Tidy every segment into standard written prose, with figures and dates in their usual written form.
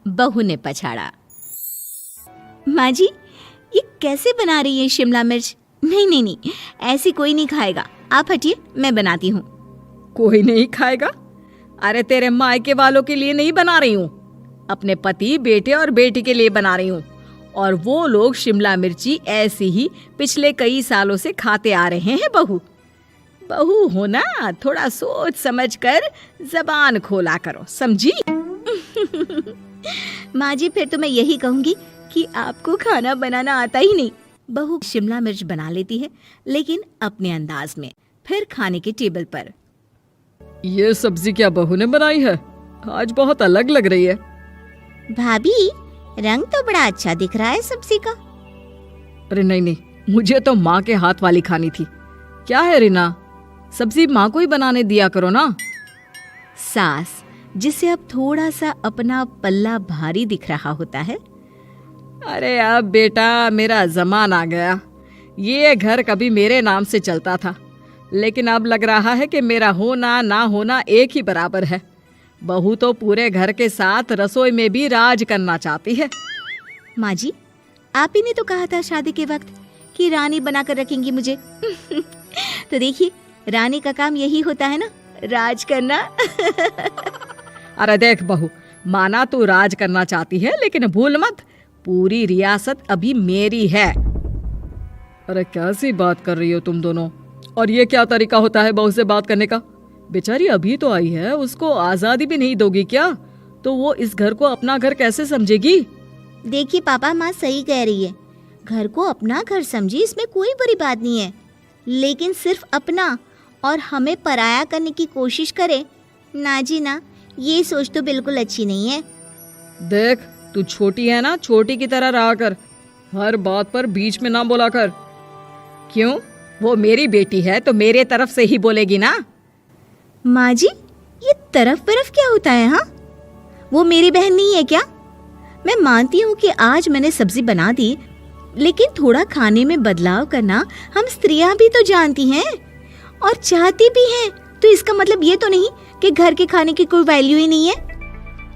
बहू ने पछाड़ा। माँ जी, ये कैसे बना रही है शिमला मिर्च? नहीं नहीं नहीं, ऐसी कोई नहीं खाएगा। आप हटिए, मैं बनाती हूँ। कोई नहीं खाएगा? अरे तेरे मायके वालों के लिए नहीं बना रही हूँ, अपने पति, बेटे और बेटी के लिए बना रही हूँ। और वो लोग शिमला मिर्ची ऐसी ही पिछले कई सालों से खाते आ रहे हैं। बहू हो ना, थोड़ा सोच समझ कर जबान खोला करो, समझी? माँ जी, फिर तो मैं यही कहूँगी कि आपको खाना बनाना आता ही नहीं। बहू शिमला मिर्च बना लेती है, लेकिन अपने अंदाज में। फिर खाने के टेबल पर, ये सब्जी क्या बहू ने बनाई है? आज बहुत अलग लग रही है। भाभी, रंग तो बड़ा अच्छा दिख रहा है सब्जी का। अरे नहीं नहीं, मुझे तो माँ के हाथ वाली खानी थी। क्या है रीना, सब्जी माँ को ही बनाने दिया करो ना। सास, जिसे अब थोड़ा सा अपना पल्ला भारी दिख रहा होता है। अरे अब बेटा मेरा जमाना आ गया। ये घर कभी मेरे नाम से चलता था, लेकिन अब लग रहा है कि मेरा होना ना होना एक ही बराबर है। बहू तो पूरे घर के साथ रसोई में भी राज करना चाहती है। माँ जी, आप ही ने तो कहा था शादी के वक्त कि रानी बनाकर रखेंगी मुझे। तो देखिए, रानी का काम यही होता है ना, राज करना। अरे देख बहू, माना तू राज करना चाहती है, लेकिन भूल मत, पूरी रियासत अभी मेरी है। अरे कैसी बात कर रही हो तुम दोनों? और ये क्या तरीका होता है बहू से बात करने का? बेचारी अभी तो आई है, उसको आजादी भी नहीं दोगी क्या? तो वो इस घर को अपना घर कैसे समझेगी? देखिए पापा, माँ सही कह रही है। घर को अपना घर समझी, इसमें कोई बुरी बात नहीं है। लेकिन सिर्फ अपना और हमें पराया करने की कोशिश करे ना जी ना, ये सोच तो बिल्कुल अच्छी नहीं है। देख, तू छोटी है ना, छोटी की तरह रहा कर। हर बात पर बीच में ना बोला कर। क्यों? वो मेरी बेटी है तो मेरे तरफ से ही बोलेगी ना। माँ जी, ये तरफ क्या होता है? हाँ, वो मेरी बहन नहीं है क्या? मैं मानती हूँ कि आज मैंने सब्जी बना दी, लेकिन थोड़ा खाने में बदलाव करना हम स्त्रियां भी तो जानती हैं और चाहती भी हैं। तो इसका मतलब ये तो नहीं कि घर के खाने की कोई वैल्यू ही नहीं है।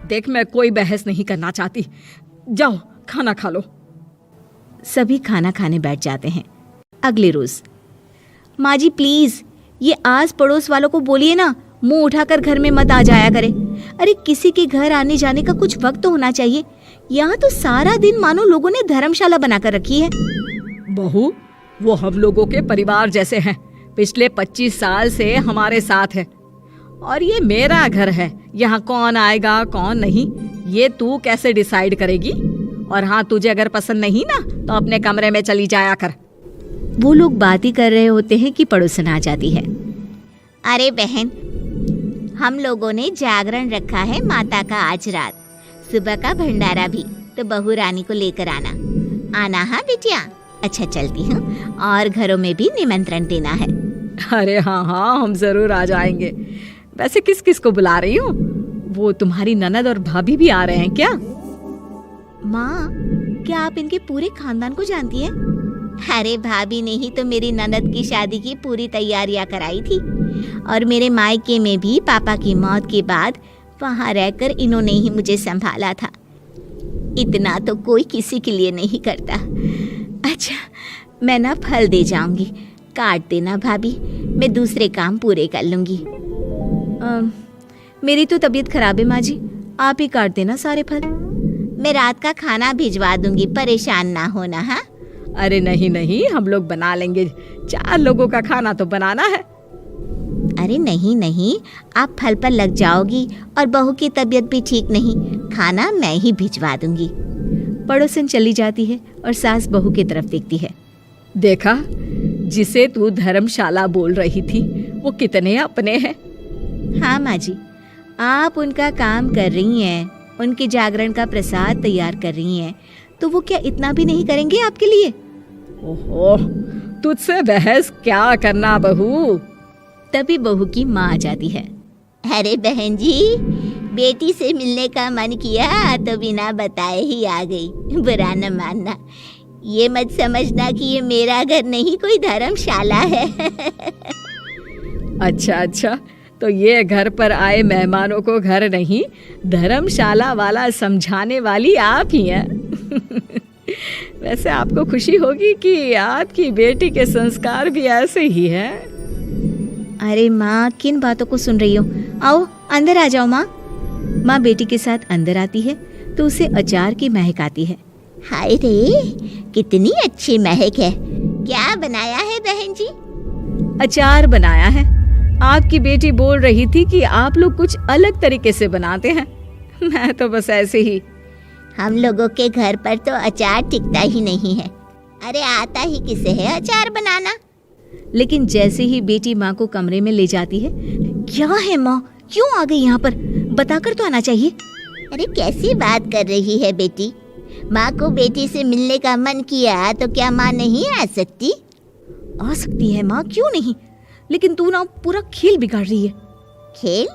देख, मैं कोई बहस नहीं करना चाहती, जाओ खाना खा लो। सभी खाना खाने बैठ जाते हैं। अगले रोज, माँ जी प्लीज, ये आस पड़ोस वालों को बोलिए ना, मुंह उठाकर घर में मत आ जाया करे। अरे किसी के घर आने जाने का कुछ वक्त तो होना चाहिए। यहाँ तो सारा दिन मानो लोगों ने धर्मशाला बनाकर रखी है। बहू, वो हम लोगों के परिवार जैसे हैं, पिछले 25 साल से हमारे साथ है। और ये मेरा घर है, यहाँ कौन आएगा कौन नहीं ये तू कैसे डिसाइड करेगी? और हाँ, तुझे अगर पसंद नहीं ना तो अपने कमरे में चली जाया कर। वो लोग बात ही कर रहे होते हैं कि पड़ोसन आ जाती है। अरे बहन, हम लोगों ने जागरण रखा है माता का आज रात, सुबह का भंडारा भी, तो बहू रानी को लेकर आना हाँ बिटिया। अच्छा चलती हूँ, और घरों में भी निमंत्रण देना है। अरे हाँ हाँ, हम जरूर आ जाएंगे। वैसे किस किस को बुला रही हूँ? वो तुम्हारी ननद और भाभी भी आ रहे हैं क्या? माँ, क्या आप इनके पूरे खानदान को जानती हैं? अरे भाभी ने ही तो मेरी ननद की शादी की पूरी तैयारियां कराई थी, और मेरे मायके में भी पापा की मौत के बाद वहाँ रहकर इन्होंने ही मुझे संभाला था। इतना तो कोई किसी के लिए नहीं करता। अच्छा, मैं ना फल दे जाऊंगी, काट देना भाभी, मैं दूसरे काम पूरे कर लूंगी। मेरी तो तबीयत खराब है माँ जी, आप ही काट देना सारे फल। मैं रात का खाना भिजवा दूंगी, परेशान ना होना। हाँ? अरे नहीं नहीं, हम लोग बना लेंगे, 4 लोगों का खाना तो बनाना है। अरे नहीं नहीं, आप फल पर लग जाओगी, और बहू की तबीयत भी ठीक नहीं, खाना मैं ही भिजवा दूंगी। पड़ोसन चली जाती है और सास बहू की तरफ देखती है। देखा, जिसे तू धर्मशाला बोल रही थी वो कितने अपने हैं। हाँ माँ जी, आप उनका काम कर रही हैं, उनके जागरण का प्रसाद तैयार कर रही हैं, तो वो क्या इतना भी नहीं करेंगे आपके लिए? ओहो, तुझसे बहस क्या करना बहू। तभी बहू की माँ आ जाती है। अरे बहन जी, बेटी से मिलने का मन किया तो बिना बताए ही आ गई, बुरा न मानना। ये मत समझना कि ये मेरा घर नहीं, कोई धर्मशाला है। अच्छा अच्छा, तो ये घर पर आए मेहमानों को घर नहीं धर्मशाला वाला समझाने वाली आप ही हैं। वैसे आपको खुशी होगी कि आपकी बेटी के संस्कार भी ऐसे ही हैं। अरे माँ, किन बातों को सुन रही हो? आओ अंदर आ जाओ माँ। माँ बेटी के साथ अंदर आती है तो उसे अचार की महक आती है। हाय रे, कितनी अच्छी महक है। क्या बनाया है बहन जी? अचार बनाया है। आपकी बेटी बोल रही थी कि आप लोग कुछ अलग तरीके से बनाते हैं। मैं तो बस ऐसे ही। हम लोगों के घर पर तो अचार टिकता ही नहीं है। अरे आता ही किसे है अचार बनाना? लेकिन जैसे ही बेटी माँ को कमरे में ले जाती है, क्या है माँ, क्यों आ गई यहाँ पर? बताकर तो आना चाहिए। अरे कैसी बात कर रही है बेटी? माँ को बेटी से मिलने का मन किया तो क्या माँ नहीं आ सकती? आ सकती है माँ, क्यों नहीं, लेकिन तू ना पूरा खेल बिगाड़ रही है। खेल?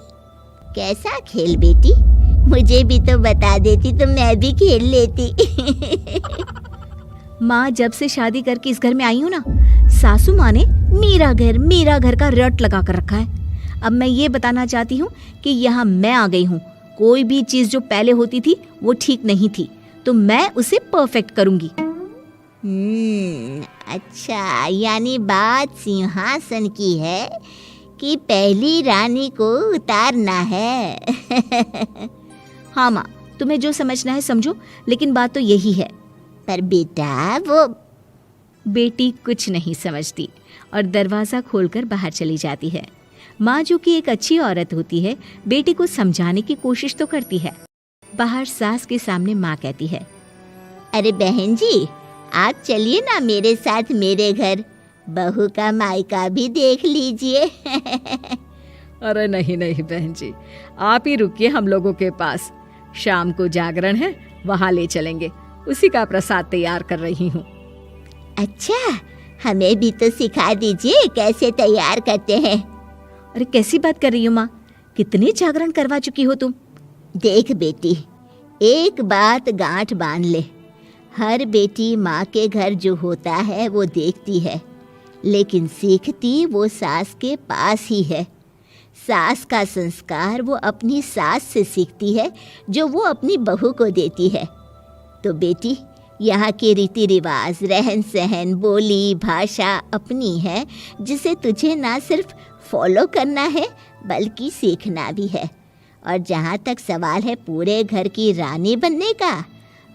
कैसा खेल बेटी? मुझे भी तो बता देती तो मैं भी खेल लेती। माँ, जब से शादी करके इस घर में आई हूँ ना, सासू माँ ने मेरा घर का रट लगा कर रखा है। अब मैं ये बताना चाहती हूँ कि यहाँ मैं आ गई हूँ। कोई भी चीज़ जो पहले होती थी वो ठीक नहीं थी, तो मैं उसे परफेक्ट करूँगी। अच्छा, यानी बात सिंहासन की है कि पहली रानी को उतारना है। हाँ माँ, तुम्हें जो समझना है समझो, लेकिन बात तो यही है। पर बेटा, वो बेटी कुछ नहीं समझती और दरवाज़ा खोलकर बाहर चली जाती है। माँ, जो कि एक अच्छी औरत होती है, बेटी को समझाने की कोशिश तो करती है। बाहर सास के सामने माँ कहती है, अरे बहन जी, आप चलिए ना मेरे साथ मेरे घर, बहू का मायका भी देख लीजिए। अरे नहीं नहीं बहन जी, आप ही रुकिए हम लोगों के पास। शाम को जागरण है, वहाँ ले चलेंगे। उसी का प्रसाद तैयार कर रही हूँ। अच्छा, हमें भी तो सिखा दीजिए कैसे तैयार करते हैं। अरे कैसी बात कर रही हो माँ, कितने जागरण करवा चुकी हो तुम? देख बेटी, एक बात गांठ बांध ले, हर बेटी माँ के घर जो होता है वो देखती है, लेकिन सीखती वो सास के पास ही है। सास का संस्कार वो अपनी सास से सीखती है, जो वो अपनी बहू को देती है। तो बेटी, यहाँ के रीति रिवाज, रहन सहन, बोली भाषा अपनी है, जिसे तुझे ना सिर्फ फॉलो करना है बल्कि सीखना भी है। और जहाँ तक सवाल है पूरे घर की रानी बनने का,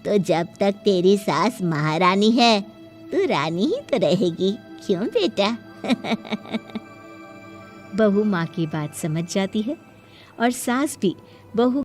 तो जब तक तेरी सास महारानी है, तू रानी ही तो रहेगी। क्यों बेटा? बहू माँ की बात समझ जाती है और सास भी बहू